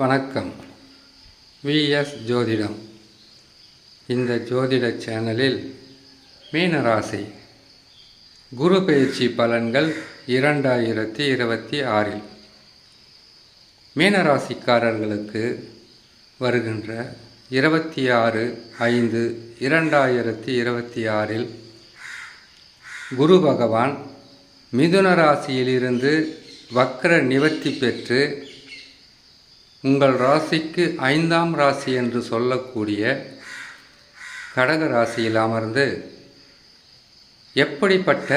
வணக்கம். விஎஸ் ஜோதிடம். இந்த ஜோதிட சேனலில் மீனராசி குரு பெயர்ச்சி பலன்கள் 2026 மீனராசிக்காரர்களுக்கு வருகின்ற 26/5/2026 குரு பகவான் மிதுன ராசியிலிருந்து வக்ர நிவர்த்தி பெற்று உங்கள் ராசிக்கு 5ஆம் ராசி என்று சொல்லக்கூடிய கடக ராசியில் அமர்ந்து எப்படிப்பட்ட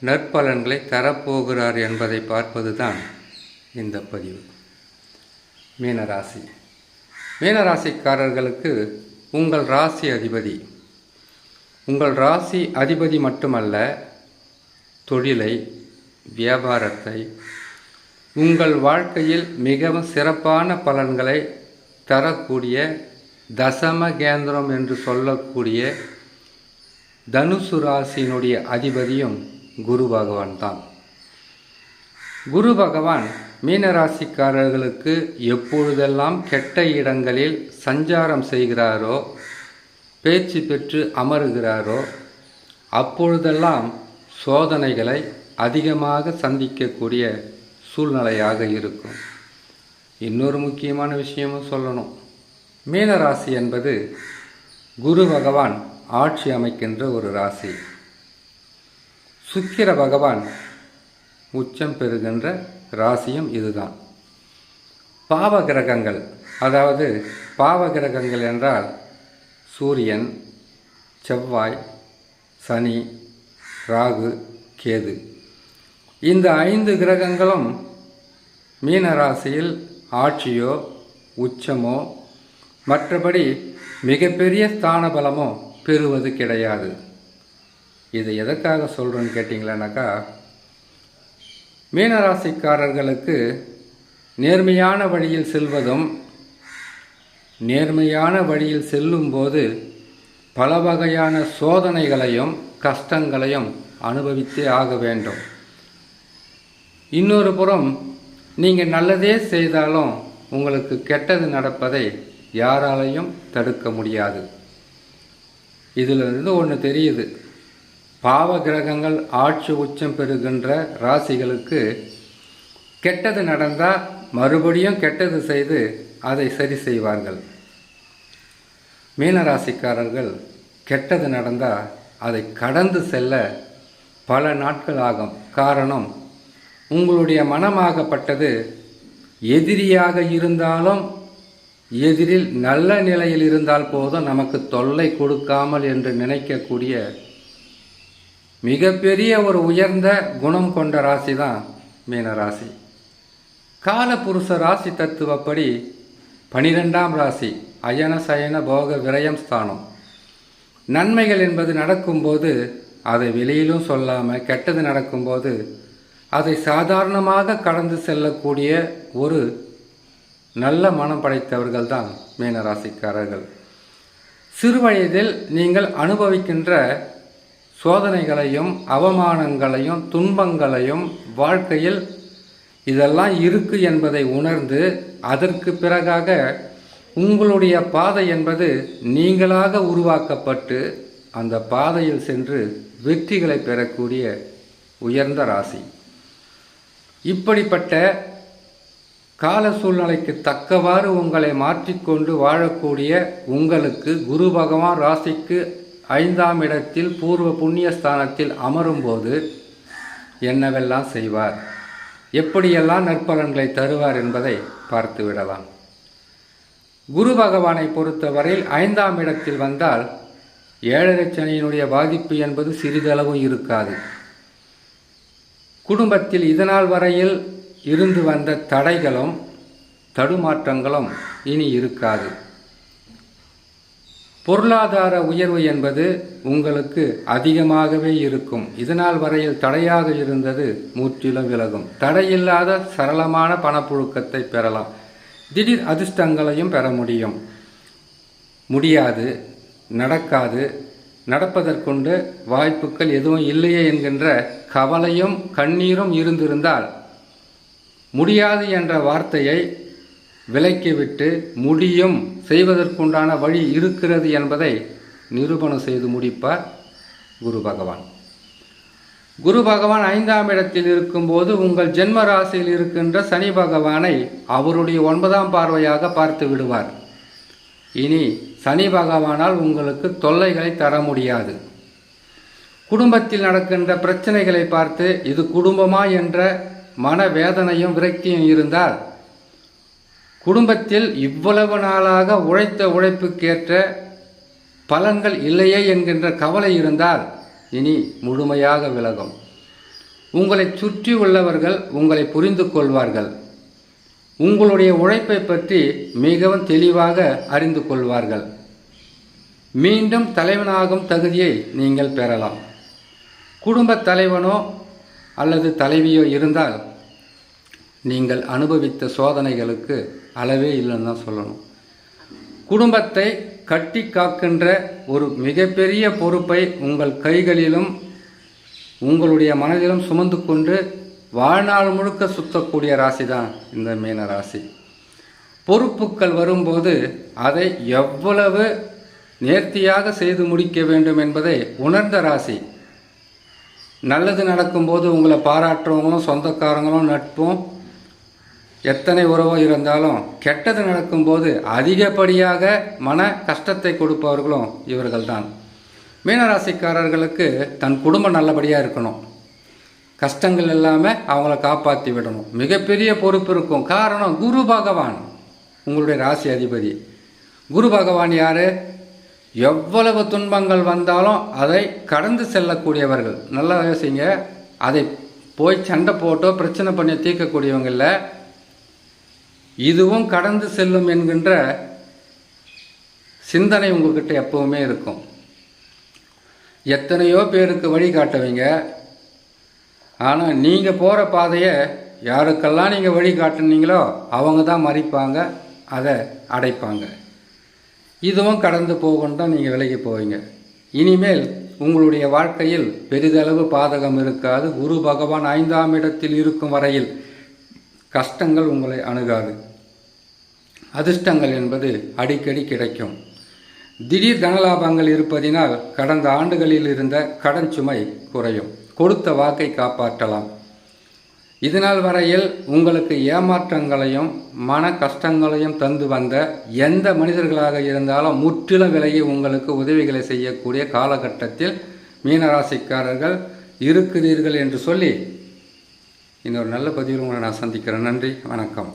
நற்பலன்களை தரப்போகிறார் என்பதை பார்ப்பதுதான் இந்த பதிவு. மீனராசிக்காரர்களுக்கு உங்கள் ராசி அதிபதி மட்டுமல்ல, தொழிலை, வியாபாரத்தை, உங்கள் வாழ்க்கையில் மிகவும் சிறப்பான பலன்களை தரக்கூடிய தசம கேந்திரம் என்று சொல்லக்கூடிய தனுசு ராசியினுடைய அதிபதியும் குரு பகவான் தான். குரு பகவான் மீனராசிக்காரர்களுக்கு எப்பொழுதெல்லாம் கெட்ட இடங்களில் சஞ்சாரம் செய்கிறாரோ, பேச்சு பெற்று அமருகிறாரோ, அப்பொழுதெல்லாம் சோதனைகளை அதிகமாக சந்திக்கக்கூடிய சூழ்நிலையாக இருக்கும். இன்னொரு முக்கியமான விஷயமும் சொல்லணும். மீனராசி என்பது குரு பகவான் ஆட்சி அமைக்கின்ற ஒரு ராசி. சுக்கிர பகவான் உச்சம் பெறுகின்ற ராசியும் இதுதான். பாவகிரகங்கள், அதாவது பாவகிரகங்கள் என்றால் சூரியன், செவ்வாய், சனி, ராகு, கேது, இந்த 5 கிரகங்களும் மீனராசியில் ஆட்சியோ உச்சமோ மற்றபடி மிகப்பெரிய ஸ்தான பலமோ பெறுவது கிடையாது. இதை எதற்காக சொல்கிறேன்னு கேட்டிங்களானாக்கா, மீனராசிக்காரர்களுக்கு நேர்மையான வழியில் செல்வதும், நேர்மையான வழியில் செல்லும்போது பல வகையான சோதனைகளையும் கஷ்டங்களையும் அனுபவித்தே ஆக வேண்டும். இன்னொரு புறம் நீங்கள் நல்லதே செய்தாலும் உங்களுக்கு கெட்டது நடப்பதை யாராலையும் தடுக்க முடியாது. இதிலிருந்து ஒன்று தெரியுது. பாவ கிரகங்கள் ஆட்சி உச்சம் பெறுகின்ற ராசிகளுக்கு கெட்டது நடந்தால் மறுபடியும் கெட்டது செய்து அதை சரி செய்வார்கள். மீனராசிக்காரர்கள் கெட்டது நடந்தால் அதை கடந்து செல்ல பல நாட்கள் ஆகும். காரணம், உங்களுடைய மனமாகப்பட்டது எதிரியாக இருந்தாலும் எதிரில் நல்ல நிலையில் இருந்தால் போதும் நமக்கு தொல்லை கொடுக்காமல் என்று நினைக்கக்கூடிய மிகப்பெரிய ஒரு உயர்ந்த குணம் கொண்ட ராசி தான் மீனராசி. காலபுருஷ ராசி தத்துவப்படி 12ஆம் ராசி அயன சயன போக விரயம் ஸ்தானம். நன்மைகள் என்பது நடக்கும்போது அதை வெளியிலும் சொல்லாமல், கெட்டது நடக்கும்போது அதை சாதாரணமாக கடந்து செல்லக்கூடிய ஒரு நல்ல மனம் படைத்தவர்கள் தான் மீனராசிக்காரர்கள். சிறுவயதில் நீங்கள் அனுபவிக்கின்ற சோதனைகளையும் அவமானங்களையும் துன்பங்களையும் வாழ்க்கையில் இதெல்லாம் இருக்கு என்பதை உணர்ந்து அதற்கு பிறகாக உங்களுடைய பாதை என்பது நீங்களாக உருவாக்கப்பட்டு அந்த பாதையில் சென்று வெற்றிகளை பெறக்கூடிய உயர்ந்த ராசி. இப்படிப்பட்ட கால சூழ்நிலைக்கு தக்கவாறு உங்களை மாற்றிக்கொண்டு வாழக்கூடிய உங்களுக்கு குரு பகவான் ராசிக்கு 5ஆம் இடத்தில் பூர்வ புண்ணிய ஸ்தானத்தில் அமரும்போது என்னவெல்லாம் செய்வார், எப்படியெல்லாம் நற்பலன்களை தருவார் என்பதை பார்த்து விடலாம். குரு பகவானை பொறுத்தவரையில் 5ஆம் இடத்தில் வந்தால் 7.5 சனியினுடைய பாதிப்பு என்பது சிறிதளவும் இருக்காது. குடும்பத்தில் இதனால் வரையில் இருந்து வந்த தடைகளும் தடுமாற்றங்களும் இனி இருக்காது. பொருளாதார உயர்வு என்பது உங்களுக்கு அதிகமாகவே இருக்கும். இதனால் வரையில் தடையாக இருந்தது முற்றிலும் விலகும். தடையில்லாத சரளமான பணப்புழக்கத்தை பெறலாம். திடீர் அதிர்ஷ்டங்களையும் பெற முடியாது, நடக்காது, நடப்பதற்குண்டு வாய்ப்புகள் எதுவும் இல்லையே என்கின்ற கவலையும் கண்ணீரும் இருந்திருந்தால் முடியாது என்ற வார்த்தையை விலக்கிவிட்டு முடியும், செய்வதற்குண்டான வழி இருக்கிறது என்பதை நிரூபணம் செய்து முடிப்பார் குரு பகவான். குரு பகவான் 5ஆம் இடத்தில் இருக்கும்போது உங்கள் ஜென்ம ராசியில் இருக்கின்ற சனி பகவானை அவருடைய 9ஆம் பார்வையாக பார்த்து விடுவார். இனி சனி பகவானால் உங்களுக்கு தொல்லைகளை தர முடியாது. குடும்பத்தில் நடக்கின்ற பிரச்சனைகளை பார்த்து இது குடும்பமா என்ற மனவேதனையும் விரக்தியும் இருந்தால், குடும்பத்தில் இவ்வளவு நாளாக உழைத்த உழைப்புக்கேற்ற பலன்கள் இல்லையே என்கின்ற கவலை இருந்தால் இனி முழுமையாக விலகும். உங்களை சுற்றி உள்ளவர்கள் உங்களை புரிந்து கொள்வார்கள். உங்களுடைய உழைப்பை பற்றி மிகவும் தெளிவாக அறிந்து கொள்வார்கள். மீண்டும் தலைவனாகும் தகுதியை நீங்கள் பெறலாம். குடும்ப தலைவனோ அல்லது தலைவியோ இருந்தால் நீங்கள் அனுபவித்த சோதனைகளுக்கு அளவே இல்லைன்னு தான் சொல்லணும். குடும்பத்தை கட்டி காக்கின்ற ஒரு மிகப்பெரிய பொறுப்பை உங்கள் கைகளிலும் உங்களுடைய மனதிலும் சுமந்து கொண்டு வாழ்நாள் முழுக்க சுத்தக்கூடிய ராசி தான் இந்த மீன ராசி. பொறுப்புகள் வரும்போது அதை எவ்வளவு நேர்த்தியாக செய்து முடிக்க வேண்டும் என்பதை உணர்ந்த ராசி. நல்லது நடக்கும்போது உங்களை பாராட்டுறவங்களும் சொந்தக்காரங்களும் நட்பும் எத்தனை உறவோ இருந்தாலும், கெட்டது நடக்கும்போது அதிகப்படியாக மன கஷ்டத்தை கொடுப்பவர்களும் இவர்கள்தான். மீனராசிக்காரர்களுக்கு தன் குடும்பம் நல்லபடியாக இருக்கணும், கஷ்டங்கள் இல்லாமல் அவங்கள காப்பாற்றி விடணும், மிகப்பெரிய பொறுப்பு இருக்கும். காரணம் குரு பகவான் உங்களுடைய ராசி அதிபதி. குரு பகவான் யார்? எவ்வளவு துன்பங்கள் வந்தாலும் அதை கடந்து செல்லக்கூடியவர்கள். நல்லா யோசிங்க, அதை போய் சண்டை போட்டோ பிரச்சனை பண்ணி தீர்க்கக்கூடியவங்க இல்லை, இதுவும் கடந்து செல்லும் என்கின்ற சிந்தனை உங்கள்கிட்ட எப்பவுமே இருக்கும். எத்தனையோ பேருக்கு வழி காட்டுவீங்க, ஆனால் நீங்கள் போகிற பாதையை யாருக்கெல்லாம் நீங்கள் வழி காட்டுனீங்களோ அவங்க தான் மறிப்பாங்க, அதை அடைப்பாங்க. இதுவும் கடந்து போகணும் தான் நீங்கள் விலகி போவீங்க. இனிமேல் உங்களுடைய வாழ்க்கையில் பெரிதளவு பாதகம் இருக்காது. குரு பகவான் 5ஆம் இடத்தில் இருக்கும் வரையில் கஷ்டங்கள் உங்களை அணுகாது. அதிர்ஷ்டங்கள் என்பது அடிக்கடி கிடைக்கும். திடீர் தனலாபங்கள் இருப்பதினால் கடந்த ஆண்டுகளில் இருந்த கடன் சுமை குறையும். கொடுத்த வாக்கை காப்பாற்றலாம். இதனால் வரையில் உங்களுக்கு ஏமாற்றங்களையும் மன கஷ்டங்களையும் தந்து வந்த எந்த மனிதர்களாக இருந்தாலும் முற்றிலும் விலகி உங்களுக்கு உதவிகளை செய்யக்கூடிய காலகட்டத்தில் மீனராசிக்காரர்கள் இருக்கிறீர்கள் என்று சொல்லி இன்னொரு நல்ல பதிவில் உங்களை நான் சந்திக்கிறேன். நன்றி, வணக்கம்.